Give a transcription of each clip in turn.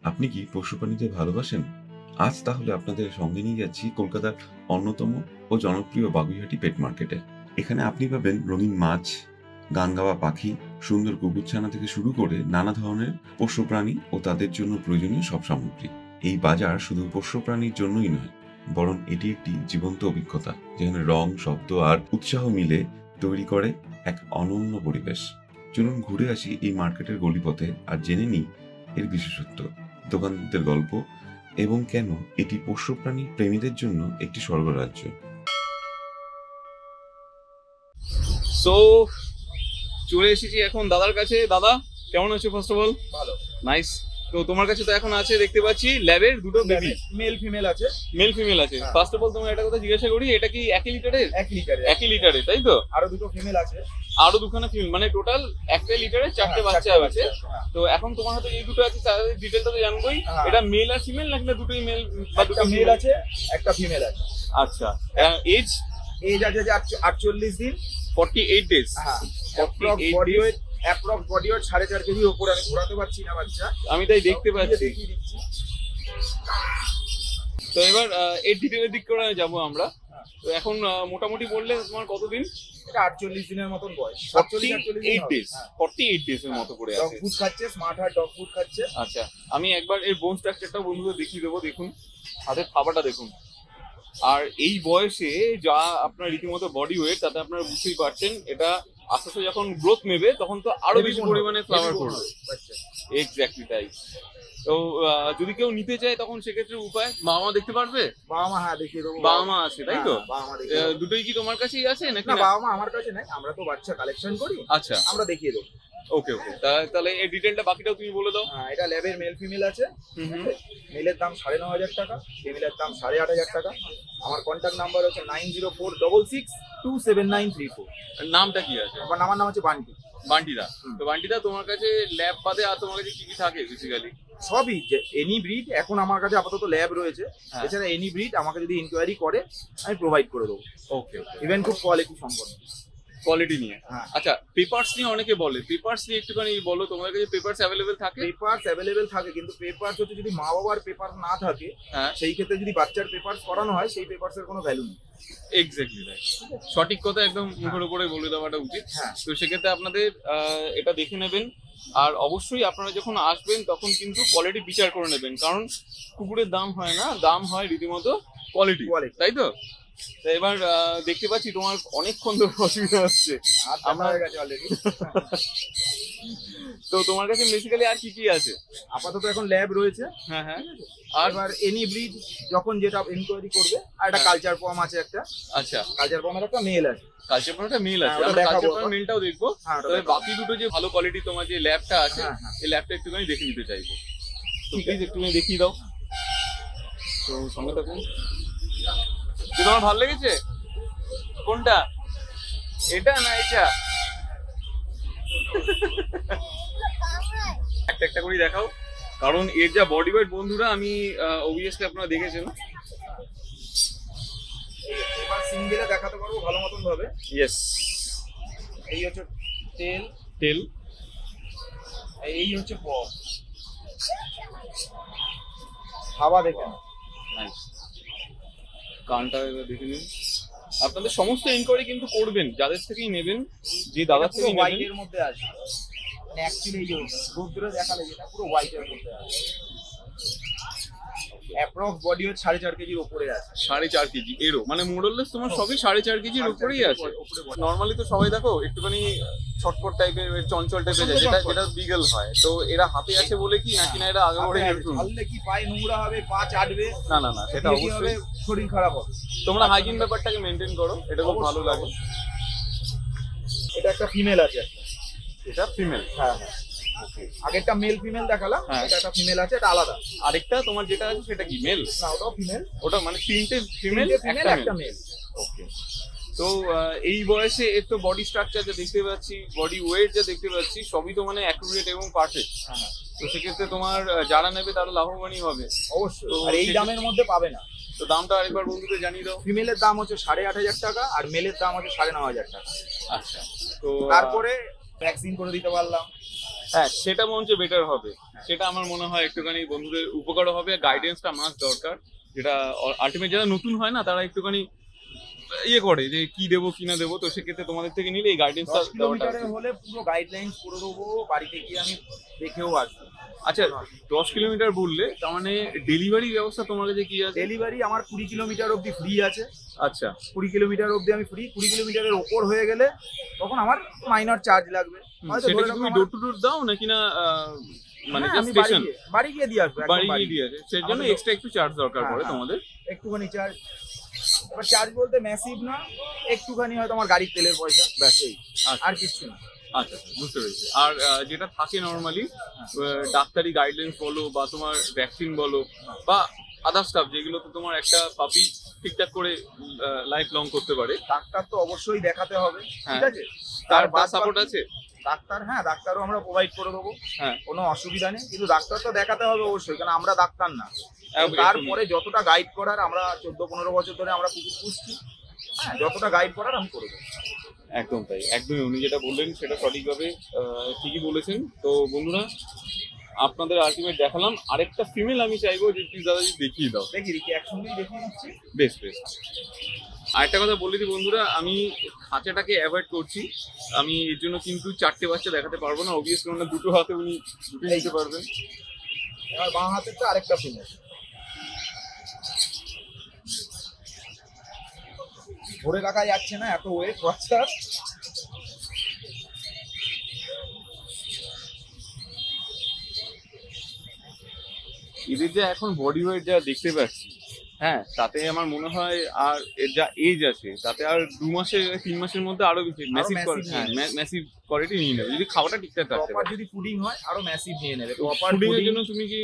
আপনি কি পশু প্রাণীতে ভালোবাসেন? আজ তাহলে আপনাদের সঙ্গে নিয়ে যাচ্ছি কলকাতার অন্যতম ও জনপ্রিয় বাগুইহাটি পেট মার্কেটে। এখানে আপনি পাবেন রঙিন মাছ, গান গাওয়া পাখি, সুন্দর কুকুরছানা থেকে শুরু করে নানা ধরনের পোষ্য প্রাণী ও তাদের জন্য প্রয়োজনীয় সব সামগ্রী। এই বাজার শুধু পোষ্য প্রাণীর জন্যই নয়, বরং এটি একটি জীবন্ত অভিজ্ঞতা, যেখানে রং, শব্দ আর উৎসাহ মিলে তৈরি করে এক অনন্য পরিবেশ। চলুন ঘুরে আসি এই মার্কেটের গলিপথে আর জেনে নিই এর বিশেষত্ব, দোকানদারদের গল্প এবং কেন এটি পোষ্য প্রাণী প্রেমীদের জন্য একটি স্বর্গরাজ্য। সো চলে এসেছি এখন দাদার কাছে। দাদা কেমন আছো? ফার্স্ট অফ অল ভালো, নাইস। তো তোমার কাছে তো এখন আছে দেখতে পাচ্ছি ল্যাবের দুটো বেবি, মেল ফিমেল আছে। মেল ফিমেল আছে। ফার্স্ট অফ অল তোমার একটা কথা জিজ্ঞাসা করি, এটা কি 1 লিটারের? 1 লিটারে, 1 লিটারে, তাই তো? আরো দুটো ফিমেল আছে। আরো দুখানা ফিমেল, মানে টোটাল 1 লিটারে 4টে বাচ্চা আছে। তো এখন তোমার হাতে এই দুটো আছে, তাদের ডিটেইলটা তো জানবোই। এটা মেল আর ফিমেল নাকি দুটোই মেল? বা দুটো মেল আছে, একটা ফিমেল আছে। আচ্ছা, এজ আছে যে 48 দিন, 48 ডেজ। হ্যাঁ, অ্যাপ্রক্স বডি ওয়েট 4.5 কেজির উপরে। আমি ঘোরাতে পারছি না বাচ্চা, আমি তাই দেখতে পাচ্ছি। তো এবার এর ডিটেইলের দিক করে যাবো আমরা। তো এখন মোটামুটি বললে তোমার কতদিন? এটা 48 দিনের মতন বয়স। 48 ডেজ, 48 ডেজ এর মতো করে আছে। ডগ ফুড খাচ্ছে, স্মার্ট হার্ট ডগ ফুড খাচ্ছে। আচ্ছা, আমি একবার এর বোন স্ট্রাকচারটা বন্ধুদের দেখিয়ে দেবো। দেখুন হাতের থাবাটা দেখুন। আর এই বয়সে যা আপনার রীতিমতো বডি ওয়েট, তাতে আপনারা বুঝতেই পারছেন এটা আস্তে আস্তে যখন গ্রোথ নেবে তখন তো আরো বেশি পরিমাণে ফ্লাওয়ার করবে। এক্স্যাক্টলি তাই। তো যদি কেউ নিতে চায় তখন সেক্ষেত্রে উপায়, বাবা মা দেখতে পারবে? বাবা মা, হ্যাঁ দেখিয়ে দেবো। বাবা মা আছে, তাই তো? দুটোই কি তোমার কাছেই আছে নাকি? না, বাবা মা আমার কাছে নাই, আমরা তো বাচ্চা কালেকশন করি। আচ্ছা, আমরা দেখিয়ে দেবো। ওকে ওকে, তাহলে এই ডিটেইলটা বাকিটাও তুমি বলে দাও। এটা ল্যাবের মেল ফিমেল আছে। মেলের দাম 9,500 টাকা, ফিমেলের দাম 8,500 টাকা। আমার কন্ট্যাক্ট নাম্বার হচ্ছে 9046627934। নামটা কি আছে? আমার নাম হচ্ছে বান্টি। বান্টিদা। তো বান্টিদা, তোমার কাছে ল্যাব বাদে আর তোমার কাছে কি কি থাকে বেসিক্যালি? সবই, এনি ব্রিড এখন আমার কাছে আপাতত ল্যাব রয়েছে। এছাড়া এনি ব্রিড আমাকে যদি ইনকোয়ারি করে আমি প্রোভাইড করে দেবো। ওকে ওকে, ইভেন খুব কোয়ালিটি সম্পন্ন। কোয়ালিটি নিয়ে? হ্যাঁ। আচ্ছা, পেপারস নিয়ে অনেকে বলে, পেপারস নিয়ে একটুখানি বলো। তোমার কাছে পেপারস অ্যাভেলেবেল থাকে? পেপারস অ্যাভেলেবেল থাকে, কিন্তু পেপারস হচ্ছে যদি মা বাবার পেপার না থাকে, হ্যাঁ, সেই ক্ষেত্রে যদি বাচ্চার পেপারস করানো হয় সেই পেপারসের কোনো ভ্যালু নেই। এক্স্যাক্টলি তাই, সঠিক কথা একদম মুখের উপরে বলে দেওয়াটা উচিত। হ্যাঁ। তো সেক্ষেত্রে আপনাদের এটা দেখে নেবেন। আর অবশ্যই আপনারা যখন আসবেন তখন কিন্তু কোয়ালিটি বিচার করে নেবেন, কারণ কুকুরের দাম হয় না, দাম হয় রীতিমতো কোয়ালিটি, তাই তো? তো এবার দেখতে পাচ্ছি তোমার অনেকক্ষণ ধরে অসুবিধা হচ্ছে। তো তোমার কাছে বেসিক্যালি আর কি কি আছে? আপাতত এখন ল্যাব রয়েছে। হ্যাঁ হ্যাঁ। আর এবার এনি ব্রিড যখন যেটা এনকোয়ারি করবে। আর একটা কালচার পম আছে একটা। আচ্ছা, কালচার পমের একটা মেল আছে। কালচার পমটা মেল আছে, আমরা কালচার পমের মেলটাও দেখবো। তবে বাকি দুটো যে ভালো কোয়ালিটি তোমার যে ল্যাবটা আছে, এই ল্যাবটা একটুখানি দেখে নিতে চাইবো। তো প্লিজ একটুখানি দেখিয়ে দাও। তো সঙ্গে থাকুন। তোমার ভালো লেগেছে কোনটা, এটা না এটা? একটা একটা করে দেখাও, কারণ এর যা বডি ওয়েট বন্ধুরা, আমি অবভিয়াসলি আপনারা দেখেছেন। এবার সিঙ্গেলে দেখাতে পারবো ভালো মতন ভাবে। ইয়েস, এই হচ্ছে টেল। টেল। এই হচ্ছে পম। হাওয়া দেখেন। নাইস। কানটা এবার দেখে নিন। আপনাদের সমস্ত ইনকোয়ারি কিন্তু করবেন যাদের থেকেই নেবেন, যে দাদার থেকেই নেবেন। হোয়াইটের মধ্যে আছে, মানে অ্যাকচুয়ালি এই যে রোদ্দুরে দেখালে যেটা পুরো হোয়াইটের মধ্যে আছে। অ্যাপ্রক্স বডি ওয়েট 4.5 কেজির উপরে আছে। 4.5 কেজি এরও, মানে মোরলেস তোমার সবই 4.5 কেজির উপরেই আছে। নর্মালি তো সবাই দেখো একটুখানি ছটপট টাইপের, চঞ্চল টাইপের, যেটা বিগল হয়। তো এরা হাতে আছে বলে কি নাকি না এরা আগে পরে ঢাললে কি পায়ে নোংরা হবে, পা চাটবে? না না না, সেটা অবশ্যই শরীর খারাপ হবে। তোমরা হাইজিন ব্যাপারটাকে মেনটেন করো, এটা খুব ভালো লাগে। এটা একটা ফিমেল আছে। এটা ফিমেল? হ্যাঁ হ্যাঁ। আগেরটা মেল ফিমেল দেখালাম, এটা একটা ফিমেল আছে, এটা আলাদা। আরেকটা তোমার যেটা আছে সেটা কি মেল? না, ওটাও ফিমেল। ওটা মানে 3টে ফিমেল, একটা মেল। ওকে। তো এই বয়সে এর তো বডি স্ট্রাকচার যা দেখতে পাচ্ছি, বডি ওয়েট যা দেখতে পাচ্ছি, সবই তো মানে অ্যাকুরেট এবং পারফেক্ট। তো সেক্ষেত্রে তোমার যারা নেবে তারা লাভবানই হবে অবশ্যই। আর এই দামের মধ্যে পাবে না। তো দামটা আরেকবার বন্ধুদের জানিয়ে দাও। ফিমেলের দাম হচ্ছে 8,500 টাকা আর মেলের দাম হচ্ছে 9,500 টাকা। আচ্ছা, তো তারপরে ভ্যাকসিন করে দিতে পারলাম, হ্যাঁ সেটা মনে হচ্ছে বেটার হবে, সেটা আমার মনে হয় একটুখানি বন্ধুদের উপকারও হবে, গাইডেন্সটা মাস্ট দরকার, যেটা আলটিমেট যারা নতুন হয় না তারা একটুখানি ইয়ে করে যে কি দেবো কি না দেবো, তো সেক্ষেত্রে তোমাদের থেকে নিলে এই গাইডেন্সটা 10 কিলোমিটারে হলে পুরো গাইডলাইন্স করে দেবো, বাড়িতে গিয়ে আমি দেখেও আসবো। আচ্ছা 10 কিলোমিটার বললে তার মানে ডেলিভারি ব্যবস্থা তোমার কাছে কি আছে? ডেলিভারি আমার 20 কিলোমিটার অবধি ফ্রি আছে। আচ্ছা 20 কিলোমিটার অবধি আমি ফ্রি, 20 কিলোমিটারের ওপর হয়ে গেলে তখন আমার মাইনর চার্জ লাগবে। হয়তো সেটা ধরে কি রাখো তুমি আমার- ডোর টু ডোর দাও নাকি না মানে হ্যাঁ, জাস্ট আমি স্টেশন বাড়ি গিয়ে দিয়ে আসবো, একদম বাড়ি বাড়ি গিয়ে দিয়ে আছে, সেই জন্য আমাদের- এক্সট্রা একটু চার্জ দরকার হ্যাঁ, পড়ে হ্যাঁ। তোমাদের? একটুখানি চার্জ, এবার চার্জ বলতে ম্যাসিভ না, একটুখানি হয়তো আমার গাড়ির তেলের পয়সা, ব্যাস এই, আচ্ছা। আর কিছু না। আচ্ছা আচ্ছা, বুঝতে পেরেছি। আর যেটা থাকে নর্মালি ডাক্তারি গাইডলাইন্স বলো বা তোমার ভ্যাকসিন বলো বা আদার স্টাফ, যেগুলো তো তোমার একটা পাপি ঠিকঠাক করে লাইফ লং করতে পারে, ডাক্তার তো অবশ্যই দেখাতে হবে, ঠিক হ্যাঁ। আছে? তার বাদ সাপোর্ট বাকি- আছে? ডাক্তার, হ্যাঁ ডাক্তারও আমরা প্রোভাইড করে দেবো, হ্যাঁ কোনো অসুবিধা নেই, কিন্তু ডাক্তার তো দেখাতে হবে অবশ্যই, কারণ আমরা ডাক্তার না। একদম। তারপরে যতটা গাইড করার, আমরা 14-15 বছর ধরে আমরা কুকুর পুষছি, হ্যাঁ যতটা গাইড করার আমি করে দেবো। একদম তাই, একদমই উনি যেটা বললেন সেটা সঠিকভাবে ঠিকই বলেছেন। তো বন্ধুরা আপনাদের আলটিমেট দেখালাম, আরেকটা ফিমেল আমি চাইবো যে প্লিজ দাদা যদি দেখিয়ে দাও। দেখি একসঙ্গেই দেখিয়ে দিচ্ছি। বেশ বেশ। আরেকটা কথা বলে দিই বন্ধুরা, আমি খাঁচাটাকে অ্যাভয়েড করছি, আমি এর জন্য কিন্তু 4টে বাচ্চা দেখাতে পারবো না, অবভিয়াসলি ওনার দুটো হাতে উনি দুটো নিতে পারবেন। এবার বাঁ হাতের তো আরেকটা ফিমেল, ধরে রাখা যাচ্ছে না, এত ওয়েট বাচ্চা। এদের যে এখন বডি ওয়েট যা দেখতে পাচ্ছি, হ্যাঁ তাতে আমার মনে হয় আর এর যা এজ আছে তাতে আর 2 মাসে 3 মাসের মধ্যে আরো বেশি ম্যাসিভ করে, massive হ্যাঁ নিয়ে ম্যাসিভ কোয়ালিটি নিয়ে নেবে যদি খাওয়াটা ঠিকঠাক রাখতে প্রপার পারে। যদি ফুডিং হয় আরো ম্যাসিভ নিয়ে নেবে। প্রপার ফুডিং এর ফুডিং জন্য তুমি কি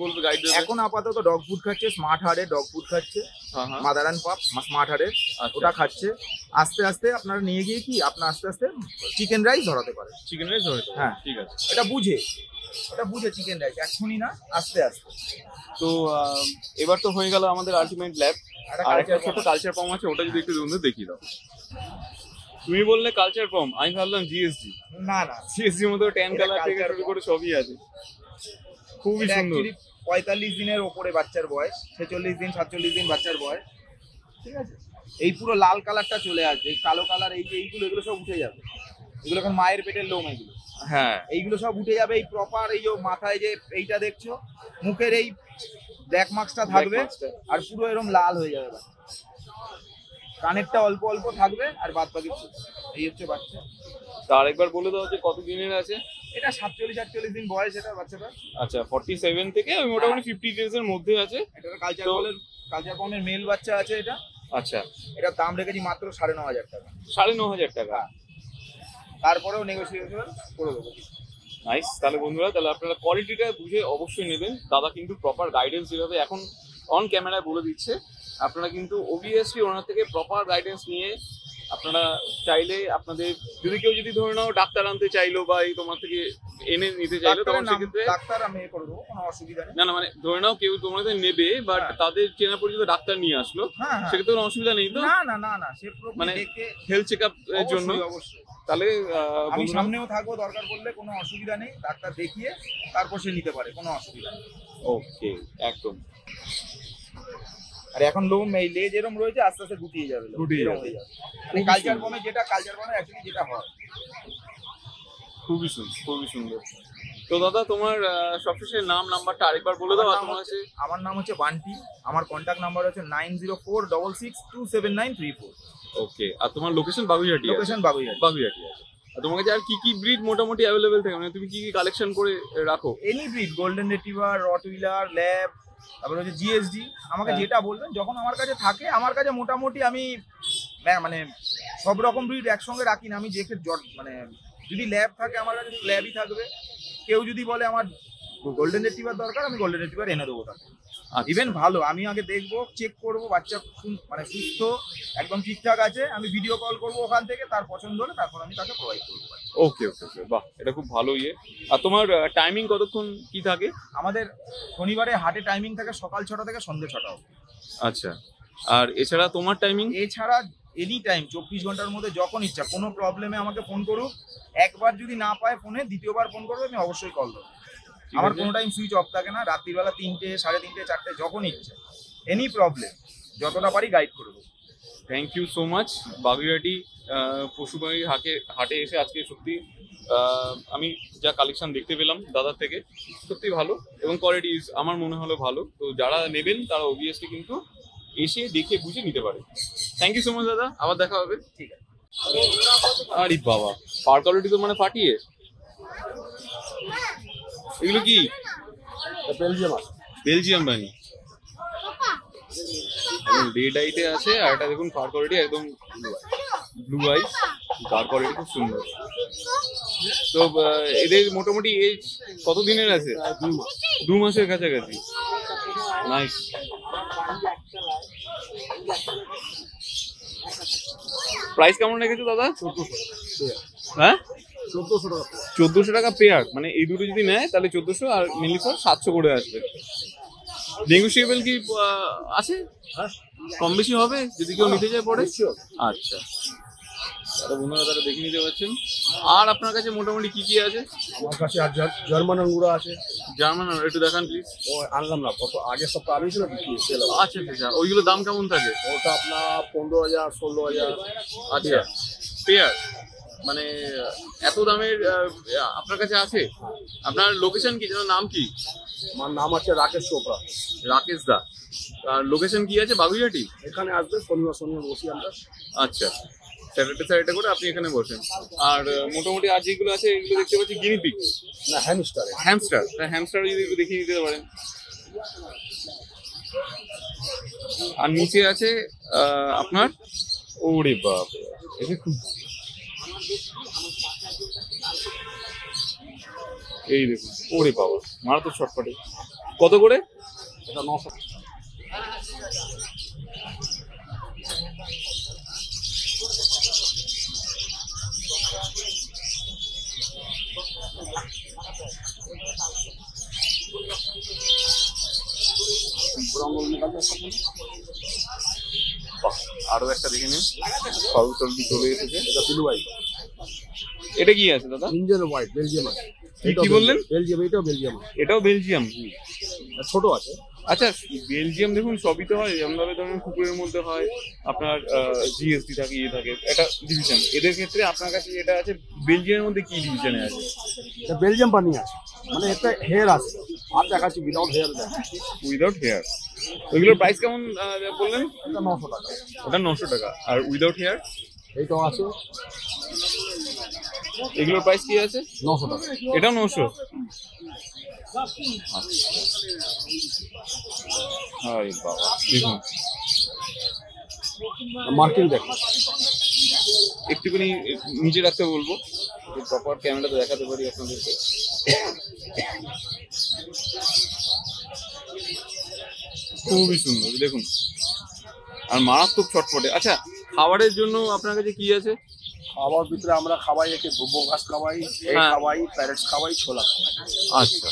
বলবে গাইড দেবে? এখন আপাতত ডগ ফুড খাচ্ছে, স্মার্ট হার্ডের ডগ ফুড খাচ্ছে, হ্যাঁ হ্যাঁ মাদার অ্যান্ড পাপ স্মার্ট হার্ডের, আচ্ছা, ওটা খাচ্ছে। আস্তে আস্তে আপনারা নিয়ে গিয়ে কি আপনার আস্তে আস্তে চিকেন রাইস ধরাতে পারে। চিকেন রাইস ধরে তো, হ্যাঁ। ঠিক আছে। এটা বুঝে চিকেন রাইস, এখনই না, আস্তে আস্তে। তো এবার তো হয়ে গেল আমাদের আলটিমেট ল্যাব, আর একটা ছোট কালচার পম আছে, ওটা যদি একটু বন্ধু দেখিয়ে দাও। তুমি বললে কালচার পম, আমি ভাবলাম জিএসজি। না না, জিএসজির মতো ট্যান এটা কালার থেকে culture শুরু pom। করে সবই আছে, খুবই এটা সুন্দর। actually 45 দিনের ওপরে বাচ্চার বয়স, 46 দিন 47 দিন বাচ্চার বয়স, ঠিক আছে? এই পুরো লাল কালারটা চলে আসবে, এই কালো কালার, এই যে এগুলো সব উঠে যাবে। এগুলো এখন মায়ের পেটের লোম, এগুলো হ্যাঁ এইগুলো সব উঠে যাবে। এই প্রপার এই যে মাথায় যে এইটা দেখছো, মুখের এই ব্ল্যাক মার্কসটা থাকবে, Black marks টা। আর পুরো এরকম লাল হয়ে যাবে বাচ্চা। কানেরটা অল্প অল্প থাকবে, আর বাদ বাকি এই হচ্ছে বাচ্চা। তা আরেকবার বলে দাও যে কত দিনের আছে? এটা 47-48 দিন বয়স এটা বাচ্চাটা। আচ্ছা 47 থেকে ওই মোটামুটি 50 ডেজ এর মধ্যে আছে। এটা কালচার তো- পমের মেল বাচ্চা আছে এটা। আচ্ছা এটার দাম রেখেছি মাত্র 9,500 টাকা। 9,500 টাকা। তারপরেও নেগোসিয়েশন করে দেবো। নাইস। তাহলে বন্ধুরা, তাহলে আপনারা কোয়ালিটিটা বুঝে অবশ্যই নেবেন। দাদা কিন্তু প্রপার গাইডেন্স যেভাবে এখন অন ক্যামেরায় বলে দিচ্ছে, আপনারা কিন্তু অবভিয়াসলি ওনার থেকে প্রপার গাইডেন্স নিয়ে আপনারা চাইলে আপনাদের যদি ধরে নাও ডাক্তার আনতে চাইলো বা এই তোমার থেকে এনে নিতে চাইলো, তখন সেক্ষেত্রে ডাক্তার আমি করে দেবো, কোনো অসুবিধা নেই। না মানে ধরে নাও কেউ তোমাদের নেবে বাট হ্যাঁ। তাদের চেনা পরিচিত ডাক্তার নিয়ে আসলো, হ্যাঁ হ্যাঁ। সেক্ষেত্রে কোনো অসুবিধা নেই তো? না না না না, সে পুরো মানে দেখে হেলথ চেক আপ এর জন্য। অবশ্যই, অবশ্যই। তাহলে আমি বন্ধুরা, সামনেও থাকবো, দরকার পড়লে কোনো অসুবিধা নেই, ডাক্তার দেখিয়ে তারপর সে নিতে পারে, কোনো অসুবিধা নেই। ওকে একদম। আর এখন লোম এই লেজ এরম রয়েছে, আস্তে আস্তে গুটিয়ে যাবে, গুটিয়ে এরম যাবে। হয়ে যাবে। মানে কালচার পমে অ্যাকচুয়ালি যেটা হয়। খুবই সুন্দর, খুবই সুন্দর। তো দাদা তোমার সবশেষে নাম নাম্বারটা আরেকবার বলে দাও। আর তোমার কাছে আমার নাম হচ্ছে বান্টি, আমার কন্ট্যাক্ট নাম্বার হচ্ছে 9046627934। ওকে। আর তোমার লোকেশন বাগুইহাটি আছে? লোকেশন বাগুইহাটি। বাগুইহাটি আছে। আর তোমার কাছে আর কি কি ব্রিড মোটামুটি অ্যাভেলেবেল থাকে, মানে তুমি কি কি কালেকশন করে রাখো? Any breed, golden retriever, Rottweiler, lab, তারপরে হচ্ছে জিএসডি, আমাকে হ্যাঁ। যেটা বলবেন যখন আমার কাছে থাকে, আমার কাছে মোটামুটি আমি মানে সব রকম ব্রিড একসঙ্গে রাখি না। আমি যে মানে যদি ল্যাব থাকে আমার কাছে ল্যাবই থাকবে, কেউ যদি বলে আমার গোল্ডেন রিট্রিভার দরকার, আমি গোল্ডেন রিট্রিভার এনে দেবো তাকে। ইভেন ভালো, আমি আগে দেখবো, চেক করবো বাচ্চা মানে সুস্থ একদম ঠিকঠাক আছে, আমি ভিডিও কল করবো ওখান থেকে, তার পছন্দ হলে তারপর আমি তাকে প্রোভাইড করবো। ওকে ওকে ওকে, বাহ এটা খুব ভালো ইয়ে। আর তোমার টাইমিং কতক্ষণ কি থাকে? আমাদের শনিবারে হাটে টাইমিং থাকে সকাল 6টা থেকে সন্ধ্যে 6টা অবধি। আচ্ছা। আর এছাড়া তোমার টাইমিং? এছাড়া এনি টাইম 24 ঘন্টার মধ্যে যখন ইচ্ছা কোনো প্রবলেমে আমাকে ফোন করুক। একবার যদি না পায় ফোনে, দ্বিতীয়বার ফোন করবে, আমি অবশ্যই কল দেবো। আমার কোনো টাইম সুইচ অফ থাকে না, রাত্রিবেলা 3টে, 3:30, 4টে যখন ইচ্ছে, এনি প্রবলেম যতটা পারি গাইড করবো। Thank you so much. Baguiati পশুবাড়ির হাটে এসে আজকে সত্যি আমি যা কালেকশন দেখতে পেলাম দাদার থেকে, সত্যি ভালো এবং কোয়ালিটি আমার মনে হলো ভালো। তো যারা নেবেন তারা অবভিয়াসলি কিন্তু এসে দেখে বুঝে নিতে পারে। থ্যাংক ইউ সো মাচ দাদা, আবার দেখা হবে। ঠিক আছে। আরে বাবা, পার কোয়ালিটি তো মানে ফাটিয়ে। এগুলো কি? বেলজিয়াম বানি। রেড আইতে আছে, আর এটা দেখুন পার কোয়ালিটি একদম ব্লু আইস, পার কোয়ালিটি খুব সুন্দর। তো এদের মোটামুটি এজ কত দিনের আছে? 2 মাসের কাছাকাছি। নাইস। প্রাইস কেমন রেখেছো দাদা? 1400। হ্যাঁ, 1400 টাকা। 1400 টাকা পেয়ার। মানে এই দুটো যদি নেয় তাহলে 1400, আর মিলিফর 700 করে আসবে। নেগোশিয়েবল কি আছে? হ্যাঁ, কম বেশি হবে যদি কেউ নিতে যায় পরে? আচ্ছা, তাহলে বন্ধুরা তারা দেখে নিতে পারছেন। আর আপনার কাছে মোটামুটি কি কি আছে? আমার কাছে আর জার্মান আঙ্গুর আছে। জার্মান একটু দেখান প্লিজ। ও আনলাম না, কত আগের সপ্তাহ আনিয়েছিল বিক্রি সেল। আচ্ছা আচ্ছা, ওইগুলো দাম কেমন থাকে? ওটা আপনার 15,000, 16,000। আচ্ছা, পেয়ার মানে এত দামের আপনার কাছে আছে? আপনার লোকেশন কি, যেন নাম কি? আমার নাম আছে রাকেশ চোপড়া। রাকেশ দা। আর লোকেশন কি আছে? বাগুইহাটি। এখানে আসবে শনিবার বসি আমরা। আচ্ছা, স্যাটারডে করে আপনি এখানে বসেন। আর মোটামুটি আর যেগুলো আছে এগুলো দেখতে পাচ্ছি গিনিপিগ না, হ্যামস্টার। হ্যামস্টার যদি একটু দেখিয়ে দিতে পারেন। আর নিচে আছে আপনার, ওরে বাপ, এটা খুব, এই দেখুন, ওরে বাবা, মারা তো ছটফটে। কত করে? এটা 900। আরো একটা দেখে নিন, সব জলদি চলে এসেছে। এটা ব্লু আই। এটা কি আছে দাদা? ইঞ্জিন হোয়াইট, বেলজিয়াম আছে। কি বললেন? বেলজিয়াম, এটাও বেলজিয়াম। এটাও বেলজিয়াম। ছোট আছে। আচ্ছা, বেলজিয়াম দেখুন সবই তো হয়, যেমন ভাবে ধরুন কুকুরের মধ্যে হয় আপনার জিএসটি থাকে, ইয়ে থাকে, এটা ডিভিশন। এদের ক্ষেত্রে আপনার কাছে যেটা আছে বেলজিয়ামের মধ্যে কি ডিভিশনে আছে? এটা বেলজিয়াম পানি আছে, মানে এটা হেয়ার আছে। আর দেখাচ্ছি উইদাউট হেয়ার। Without hair. ওইগুলোর প্রাইস কেমন বললেন? এটা 900 টাকা। ওটা 900 টাকা। আর উইদাউট হেয়ার এইটাও আছে। এগুলোর প্রাইস কি আছে? 900 টাকা। এটাও 900। আরে বাবা, দেখুন মার্কিং দেখুন। একটুখানি নিচে রাখতে বলবো, প্রপার ক্যামেরাতে দেখাতে পারি আপনাদেরকে। খুবই সুন্দর দেখুন, আর মারাত্মক ছটফটে। আচ্ছা, খাবারের জন্য আপনার কাছে কি আছে? খাবার ভিতরে আমরা খাওয়াই, একে দুব্বো ঘাস খাওয়াই, খাওয়াই, প্যারেটস খাওয়াই, ছোলা খাওয়াই। আচ্ছা,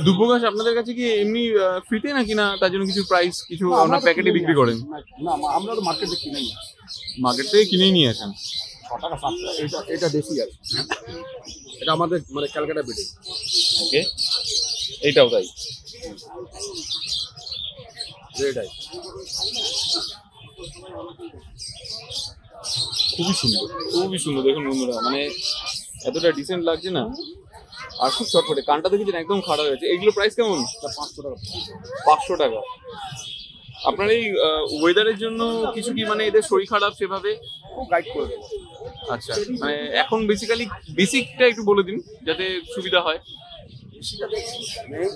দুব্বো ঘাস আপনাদের কাছে কি এমনি ফ্রিতে নাকি না তার জন্য কিছু প্রাইস, কিছু আপনার প্যাকেটে বিক্রি করেন? না, আমরা তো মার্কেটে কিনে নিই। মার্কেট থেকে কিনেই নিয়ে আসেন। 6 টাকা 7 টাকা। এটা দেশি আছে। এটা আমাদের মানে ক্যালকাটা ব্রিডিং। ওকে, এইটাও তাই। Red eye. খুবই সুন্দর, খুবই সুন্দর। দেখুন বন্ধুরা, মানে এতটা ডিসেন্ট লাগছে না, আর খুব চটপটে। কানটা দেখেছেন একদম খারাপ হয়েছে। এগুলো প্রাইস কেমন? 500 টাকা। 500 টাকা। আপনার এই ওয়েদারের জন্য কিছু কি, মানে এদের শরীর খারাপ সেভাবে গাইড করে দেবো। আচ্ছা, মানে এখন বেসিকটা একটু বলে দিন যাতে সুবিধা হয়।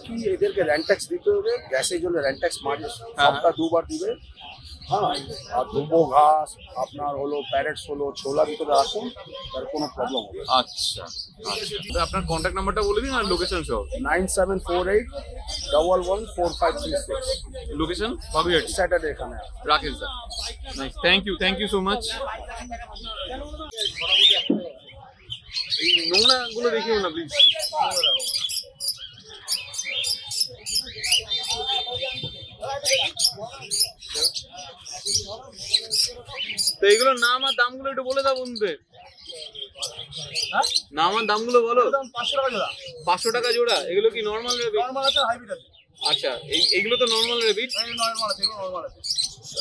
কি এদেরকে র্যান্ট্যাক্স দিতে হবে, গ্যাসের জন্য র্যান্ট্যাক্স মাঝে সপ্তাহ 2 বার দিবে। হ্যাঁ, আর দুব্বো ঘাস আপনার হলো, প্যারেটস হলো, ছোলা ভিতরে রাখুন, তার কোনো প্রবলেম হবে। আচ্ছা, আপনার কন্ট্যাক্ট নাম্বারটা বলে দিন আর লোকেশন সহ। 9748114536। লোকেশন বাগুইহাটি, স্যাটারডে এখানে। Rakesh da, nice, thank you so much. এই নোংরা গুলো দেখিও না প্লিজ। এইগুলোর নাম আর দামগুলো একটু বলে দাও বন্ধুদের। নাম আর দামগুলো বলো। 500 টাকা জোড়া। 500 টাকা জোড়া। এগুলো কি নর্মাল রেবিট? নরমাল আছে, হাইব্রিড আছে। আচ্ছা, এইগুলো তো নর্মাল রেবিট। এই নরমাল আছে, এগুলো নরমাল আছে।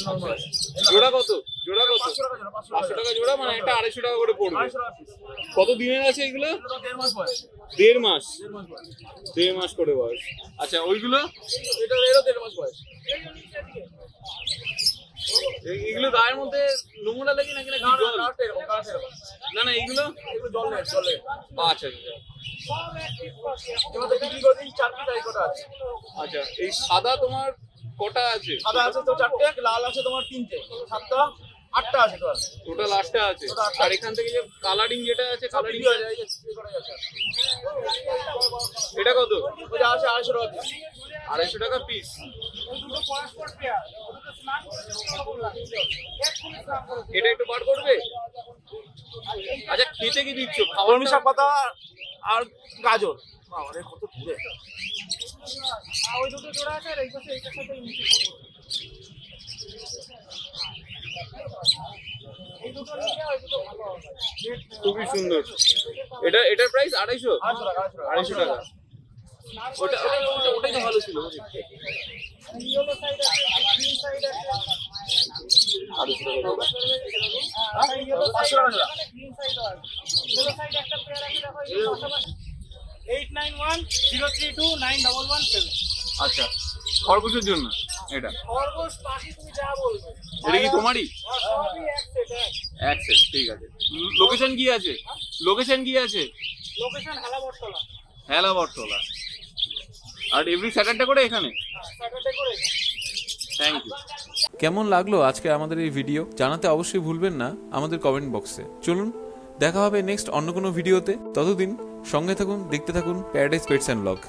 নরমাল আছে। জোড়া কত? জোড়া কত? 500 টাকা জোড়া, 500 টাকা জোড়া, মানে এটা 250 টাকা করে পড়বে। 250 টাকা পিস। কত দিনের আছে এগুলো? এটা 1.5 মাস বয়স। 1.5 মাস। 1.5 মাস বয়স। 1.5 মাস করে বয়স। আচ্ছা, ওইগুলো? এটা এরও 1.5 মাস বয়স। এগুলো গায়ের মধ্যে নোংরা লাগে নাকি নাকি জল? কাটে এরকম, কাটে এরকম। না না, এগুলো এগুলো জল নেই, জল নেই। আচ্ছা আচ্ছা এবার তো বিক্রি করে দিন 4 পিস এই কটা আছে। আচ্ছা। এই সাদা তোমার কটা আছে? সাদা আছে তো 4টে, লাল আছে তোমার 3টে, 7টা 8টা আছে টোটাল। টোটাল 8টা আছে। Total 8টা। আর এখান থেকে যে কালারিং যেটা আছে, কালারিং বিক্রি হয়ে যায়, এই যে এই কটাই আছে। এটা কত? ওই যে আছে 250 টাকা পিস। 250 টাকা পিস। এটা একটু বার করবে? আচ্ছা, খেতে কি দিচ্ছ? কলমি শাক পাতা আর গাজর। বাবারে কত দূরে। ওই দুটো জোড়া আছে আর এই পাশে এইটার সাথে নিচে এই দুটো নিয়ে ওই দুটো ভালো হবে। খুবই সুন্দর। এটার প্রাইস 250? 250 টাকা। ওটাই তো ভালো ছিল। ইয়েলো সাইড আছে, গ্রিন সাইড আছে। 250 টাকা জোড়া। ইয়েলো 500 টাকা জোড়া। গ্রিন সাইডও আছে। ইয়েলো সাইড একটা পেয়ার আছে, দেখো এই পাশাপাশি। 8910329117। আচ্ছা, খরগোশের জন্য এটা? খরগোশ পাখি তুমি যা বলবে। এটা কি তোমারই? সবই এক সেট। এক সেট, ঠিক আছে। লোকেশন কি আছে? লোকেশন কি আছে? লোকেশন হেলাবরতলা। হেলাবরতলা। আর এভরি স্যাটারডে করে এখানে? স্যাটারডে করে। Thank you. কেমন লাগলো আজকে আমাদের এই ভিডিও জানাতে অবশ্যই ভুলবেন না আমাদের কমেন্ট বক্সে। চলুন দেখা হবে নেক্সট অন্য কোনো ভিডিওতে। ততদিন সঙ্গে থাকুন, দেখতে থাকুন প্যারাডাইস পেটস অ্যান্ড ব্লগ।